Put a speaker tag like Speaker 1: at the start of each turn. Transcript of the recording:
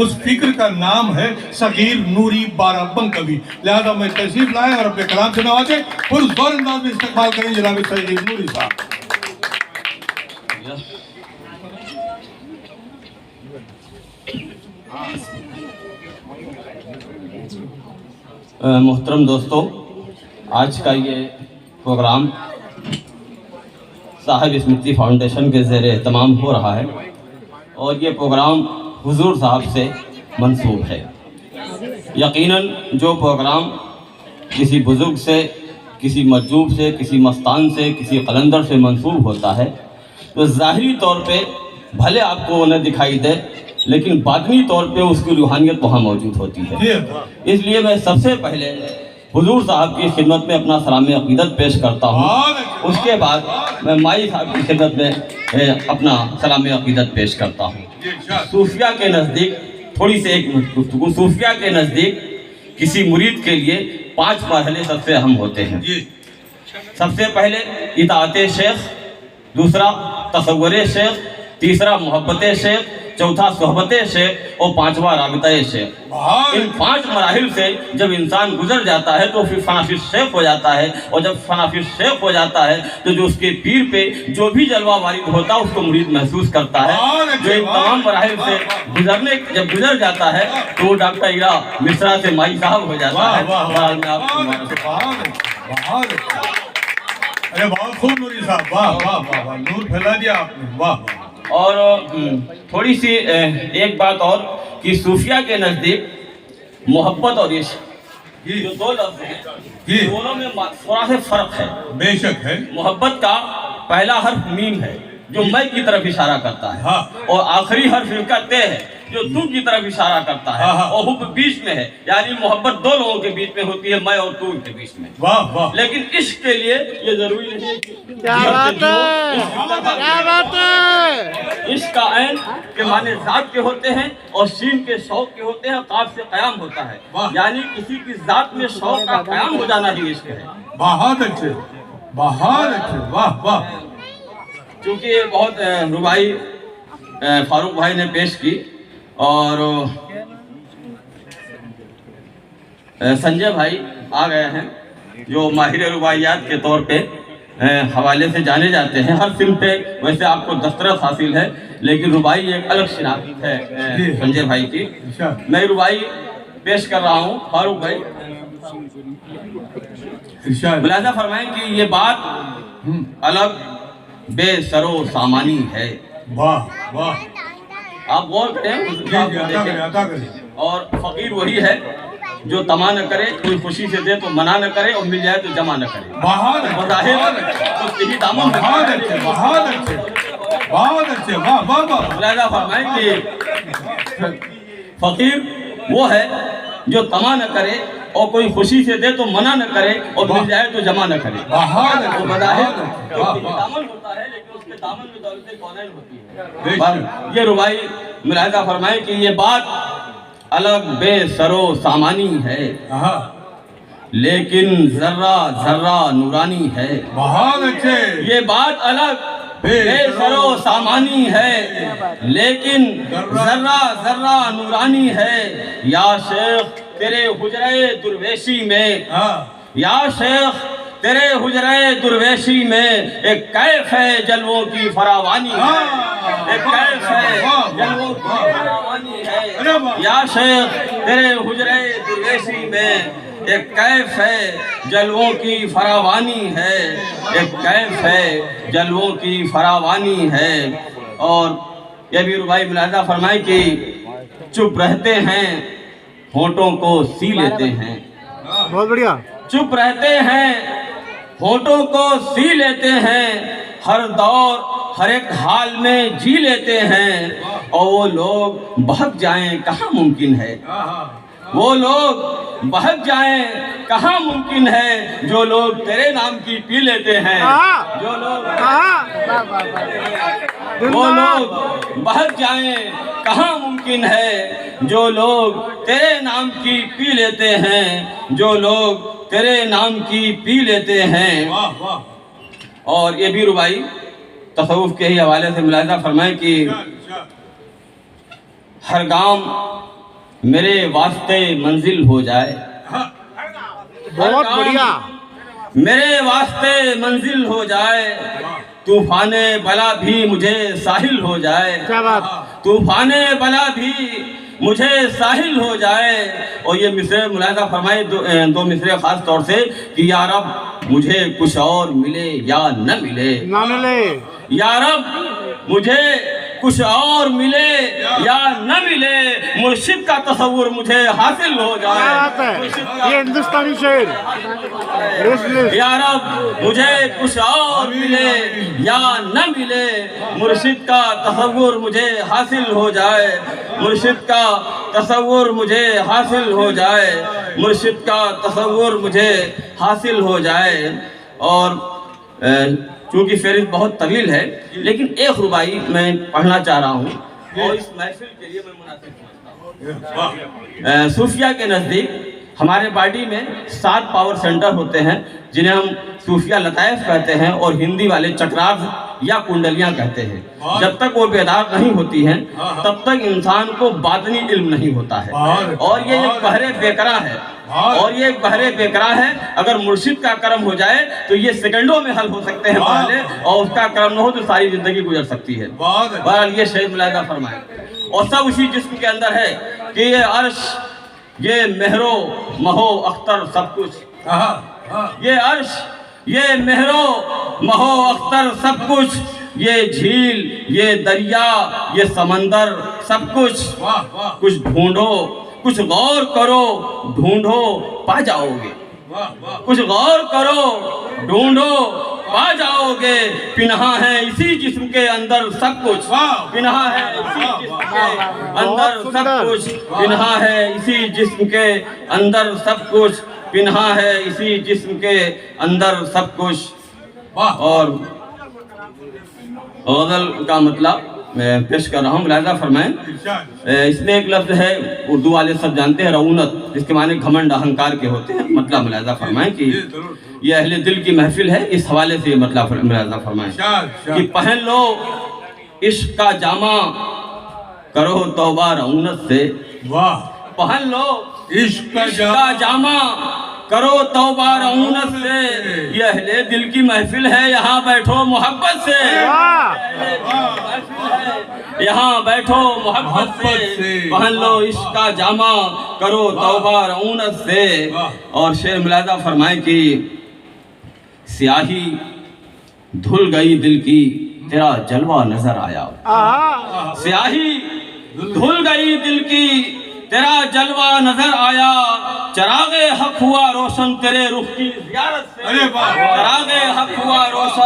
Speaker 1: اس فکر کا نام ہے صغیر نوری بارہ کبھی. لہذا میں تشریف لائے اور اپنے کلام سے نوازے پرزور انداز میں استقبال کریں جناب صغیر نوری صاحب.
Speaker 2: محترم دوستو، آج کا یہ پروگرام صاحب اسمرتی فاؤنڈیشن کے زیر اہتمام ہو رہا ہے اور یہ پروگرام حضور صاحب سے منسوب ہے. یقیناً جو پروگرام کسی بزرگ سے، کسی مجذوب سے، کسی مستان سے، کسی قلندر سے منسوب ہوتا ہے تو ظاہری طور پہ بھلے آپ کو نہ دکھائی دے لیکن باطنی طور پہ اس کی روحانیت وہاں موجود ہوتی ہے. اس لیے میں سب سے پہلے حضور صاحب کی خدمت میں اپنا سلام عقیدت پیش کرتا ہوں. اس کے بعد میں مائی صاحب کی خدمت میں اپنا سلام عقیدت پیش کرتا ہوں. صوفیہ کے نزدیک تھوڑی سی ایک گفتگو. صوفیہ کے نزدیک کسی مرید کے لیے 5 مرحلے سب سے اہم ہوتے ہیں. سب سے پہلے اطاعت شیخ، دوسرا تصور شیخ، تیسرا محبت شیخ، چوتھا صحبت شیخ اور 5واں رابطہ شیخ. ان 5 مراحل سے جب انسان گزر جاتا ہے تو پھر فنافی شیخ ہو جاتا ہے، اور جب فنافی شیخ ہو جاتا ہے تو جو اس کے پیر پہ جو بھی جلوہ وارد ہوتا ہے اس کو مرید محسوس کرتا ہے. جو ان تمام مراحل سے جب گزر جاتا ہے تو وہ ڈاکٹر ایرا مصرا سے مائی صاحب ہو جاتا ہے.
Speaker 1: ارے بہت خوب نوری صاحب، واہ واہ واہ، نور پھیلا دیا آپ نے، واہ.
Speaker 2: اور تھوڑی سی ایک بات اور کہ صوفیہ کے نزدیک محبت اور عشق جو 2 لفظ ہیں دونوں میں تھوڑا سے فرق ہے.
Speaker 1: بے شک ہے.
Speaker 2: محبت کا پہلا حرف میم ہے جو میں کی طرف اشارہ کرتا ہے، اور آخری حرف ان کا تے ہے جو تو کی طرف اشارہ کرتا ہے، اور حب بیچ میں ہے، یعنی محبت 2 لوگوں کے بیچ میں ہوتی ہے، میں اور تو کے بیچ میں.
Speaker 1: واہ واہ.
Speaker 2: لیکن عشق کے لیے یہ ضروری نہیں ہے.
Speaker 3: کیا بات ہے.
Speaker 2: عشق کا عین کے معنی ذات کے ہوتے ہیں اور شین کے شوق کے ہوتے ہیں، قاف سے قیام ہوتا ہے، یعنی کسی کی ذات میں شوق کا قیام ہو جانا ہی عشق ہے.
Speaker 1: بہت اچھے، بہت اچھے، واہ واہ.
Speaker 2: چونکہ یہ بہت ربائی فاروق بھائی نے پیش کی اور سنجے بھائی آ گئے ہیں جو ماہر رباعیات کے طور پہ حوالے سے جانے جاتے ہیں. ہر فلم پہ ویسے آپ کو دسترس حاصل ہے لیکن ربائی ایک الگ شناخت ہے سنجے بھائی کی. میں ربائی پیش کر رہا ہوں. فاروق بھائی ملاحظہ فرمائیں کہ یہ بات الگ بے سر و سامانی ہے.
Speaker 1: واہ واہ.
Speaker 2: آپ غور کریں. اور فقیر وہی ہے جو طمع نہ کرے، کوئی خوشی سے دے تو منع نہ کرے، اور مل جائے تو جمع نہ کرے. بظاہر تو یہی دامن.
Speaker 1: بہت اچھے، بہت اچھے، بہت اچھے، واہ واہ واہ.
Speaker 2: ملاحظہ فرمائیں کہ فقیر وہ ہے جو طمع نہ کرے اور کوئی خوشی سے دے تو منع نہ کرے، اور مل جائے تو جمع نہ کرے. بظاہر دامن ہوتا ہے لیکن اس کے دامن میں دولت کونین ہوتی ہے. یہ ربائی ملاحظہ فرمائیں کہ یہ بات الگ بے سر و سامانی ہے لیکن ذرہ ذرہ نورانی ہے.
Speaker 1: بہت اچھے.
Speaker 2: یہ بات الگ بے سر و سامانی ہے لیکن ذرہ ذرہ نورانی ہے. یا شیخ تیرے حجرے درویشی میں، یا شیخ تیرے حجرے درویشی میں ایک کیف ہے جلووں کی فراوانی ہے. ایک کیف ہے جلووں کی فراوانی ہے. یا شیخ تیرے حجرے درویشی میں ایک کیف ہے جلووں کی فراوانی ہے. ایک کیف ہے جلووں کی فراوانی ہے. اور یہ بھی ربائی ملاحظہ فرمائے کہ چپ رہتے ہیں ہونٹوں کو سی لیتے ہیں.
Speaker 3: بہت بڑھیا.
Speaker 2: چپ رہتے ہیں ہونٹوں کو سی لیتے ہیں، ہر دور ہر ایک حال میں جی لیتے ہیں. اور وہ لوگ بہک جائیں کہاں ممکن ہے، وہ لوگ بہک جائیں کہاں ممکن ہے جو لوگ تیرے نام کی پی لیتے ہیں. جو لوگ وہ لوگ بہک جائیں کہاں ممکن ہے جو لوگ تیرے نام کی پی لیتے ہیں. جو لوگ تیرے نام کی پی لیتے ہیں. اور یہ بھی ربائی تصوف کے ہی حوالے سے ملاحظہ فرمائیں کہ ہر گام میرے واسطے منزل ہو جائے،
Speaker 3: بہت بڑھیا.
Speaker 2: میرے واسطے منزل ہو جائے، طوفان بلا بھی مجھے ساحل ہو جائے،
Speaker 3: کیا بات.
Speaker 2: طوفان بلا بھی مجھے ساحل ہو جائے. اور یہ مصرع ملاحظہ فرمائے دو مصرع خاص طور سے کہ یا رب مجھے کچھ اور ملے یا نہ ملے،
Speaker 3: نہ ملے.
Speaker 2: یا رب مجھے کچھ اور ملے یا نہ ملے، مرشد کا تصور مجھے حاصل ہو
Speaker 3: کیا
Speaker 2: جائے.
Speaker 3: بات ہے. یہ ہندوستانی شعر.
Speaker 2: یا رب مجھے کچھ اور ملے یا نہ ملے، مرشد کا تصور مجھے حاصل ہو جائے، مرشد کا تصور مجھے حاصل ہو جائے، مرشد کا تصور مجھے حاصل ہو جائے. اور چونکہ فہرست بہت طویل ہے لیکن ایک ربائی میں پڑھنا چاہ رہا ہوں اور اس محفل کے لیے میں مناسب سمجھتا ہوں. صوفیہ کے نزدیک ہمارے باڈی میں 7 پاور سینٹر ہوتے ہیں جنہیں ہم صوفیہ لطائف کہتے ہیں اور ہندی والے چکراز یا کنڈلیاں کہتے ہیں. جب تک وہ بیدار نہیں ہوتی ہیں تب تک انسان کو باطنی علم نہیں ہوتا ہے. اور یہ ایک بحر بیکرا ہے، اور یہ ایک بحر بیکرا ہے. اگر مرشد کا کرم ہو جائے تو یہ سیکنڈوں میں حل ہو سکتے ہیں مسئلے، اور اس کا کرم نہ ہو تو ساری زندگی گزر سکتی ہے. بہرحال یہ شعر ملاحظہ فرمائے. اور سب اسی جسم کے اندر ہے کہ یہ عرش، یہ مہرو مہو اختر سب کچھ، یہ عرش، یہ مہرو مہو اختر سب کچھ، یہ جھیل، یہ دریا، یہ سمندر سب کچھ. کچھ ڈھونڈو، کچھ غور کرو، ڈھونڈو پا جاؤ گے. کچھ غور کرو، ڈھونڈو پا جاؤ گے. پنہاں ہے اسی جسم کے اندر سب کچھ، پنہاں ہے اسی جسم کے اندر سب کچھ، پنہاں ہے اسی جسم کے اندر سب کچھ، پنہاں ہے اسی جسم کے اندر سب کچھ. اور غزل کا مطلب میں پیش کر رہا ہوں، ملاحظہ فرمائیں. اس میں ایک لفظ ہے اردو والے سب جانتے ہیں، رعونت، جس کے معنی گھمنڈ اہنکار کے ہوتے ہیں. مطلب ملاحظہ فرمائیں کہ یہ اہل دل کی محفل ہے، اس حوالے سے یہ مطلب ملاحظہ فرمائیں کہ پہن لو عشق کا جامہ، کرو توبہ رعونت سے. پہن لو عشق کا جامہ، کرو توبہ رعونت سے. یہ اہل دل کی محفل ہے، یہاں بیٹھو محبت سے، یہاں بیٹھو محبت سے. پہن لو عشق کا جامہ، کرو توبہ رعونت سے. اور شعر ملاحظہ فرمائیں کہ سیاہی دھل گئی دل کی، تیرا جلوہ نظر آیا. سیاہی دھل گئی دل کی، تیرا جلوہ نظر آیا. چراغ حق ہوا روشن تیرے رخ کی زیارت سے، چراغ حق ہوا روشن